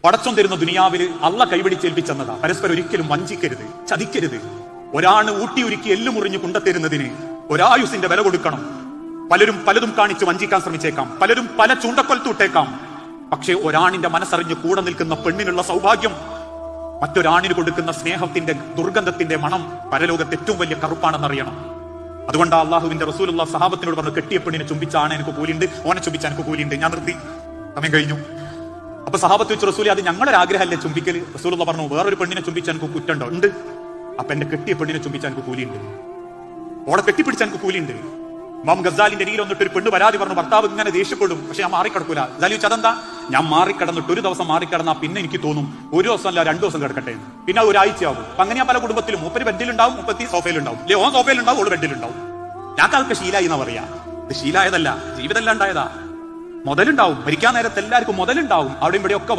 പടച്ചോൻ തരുന്ന ദുനിയാവില് അള്ള കൈപിടിച്ചേൽപ്പിച്ചെന്നതാ. പരസ്പരം ഒരിക്കലും വഞ്ചിക്കരുത്, ചതിക്കരുത്. ഒരാണ് ഊട്ടിയുരുക്കി എല്ലുമുറിഞ്ഞ് കുണ്ടത്തരുന്നതിന് ഒരായുസിന്റെ വില കൊടുക്കണം. പലരും പലതും കാണിച്ച് വഞ്ചിക്കാൻ ശ്രമിച്ചേക്കാം, പലരും പല ചൂണ്ടക്കൊൽത്തൂട്ടേക്കാം. പക്ഷേ ഒരാണിന്റെ മനസ്സറിഞ്ഞ് കൂടെ നിൽക്കുന്ന പെണ്ണിനുള്ള സൗഭാഗ്യം, മറ്റൊരാണിന് കൊടുക്കുന്ന സ്നേഹത്തിന്റെ ദുർഗന്ധത്തിന്റെ മണം പരലോകത്ത് ഏറ്റവും വലിയ കറുപ്പാണെന്നറിയണം. അതുകൊണ്ട് അള്ളാഹുവിന്റെ റസൂലുള്ള സഹാബത്തിനോട് പറഞ്ഞു, കെട്ടിയ പെണ്ണിനെ ചുംബിച്ചാണ് എനിക്ക് കൂലിയുണ്ട്, ഓനെ ചുംബിച്ചാൽ എനിക്ക് കൂലിയുണ്ട്. ഞാൻ നിർത്തി, സമയം കഴിഞ്ഞു. അപ്പൊ സഹാബത്ത് വെച്ച്, റസൂലി അത് ഞങ്ങളുടെ ആഗ്രഹമല്ലേ ചുംബിക്കല്? റസൂലുള്ള പറഞ്ഞു, വേറൊരു പെണ്ണിനെ ചുംബിച്ചാൽ എനിക്ക് കുറ്റുണ്ടോ? ഉണ്ട്. അപ്പൊ എന്റെ കെട്ടിയ പെണ്ണിനെ ചുംബിച്ചാൽ എനിക്ക് കൂലിയുണ്ട്, ഓളെ കെട്ടിപ്പിടിച്ചാൽ എനിക്ക് കൂലിയുണ്ട്. ഇമാം ഗസാലിന്റെ അരികിൽ വന്നിട്ട് ഒരു പെണ്ണ് പരാതി പറഞ്ഞു, ഭർത്താവ് ഇങ്ങനെ ദേഷ്യപ്പെടും, പക്ഷെ ഞാൻ മാറിക്കിടക്കൂല. ഗസാലി വെച്ചാൽ അതെന്താ? ഞാൻ മാറിക്കിടന്നിട്ട് ഒരു ദിവസം മാറിക്കിടന്നാ പിന്നെ എനിക്ക് തോന്നും ഒരു ദിവസം അല്ല 2 ദിവസം കിടക്കട്ടെ, പിന്നെ ഒരാഴ്ചയാവും. അപ്പൊ അങ്ങനെയാ പല കുടുംബത്തിലും. മൂപ്പര് ബെഡിലുണ്ടാവും, മുപ്പത്തി സോഫയിലുണ്ടാവും, അല്ലെ ഓൻ സോഫയിലുണ്ടാവും, ഓള് ബെഡിലുണ്ടാവും. ഞങ്ങൾക്ക് ശീലായി എന്നാ പറയാ. ഇത് ശീലായതല്ല, ജീവിതമല്ല ഉണ്ടായതാ. മുതലുണ്ടാവും, മരിക്കാൻ നേരത്ത് എല്ലാവർക്കും മുതലുണ്ടാവും. അവിടെ ഇവിടെയൊക്കെ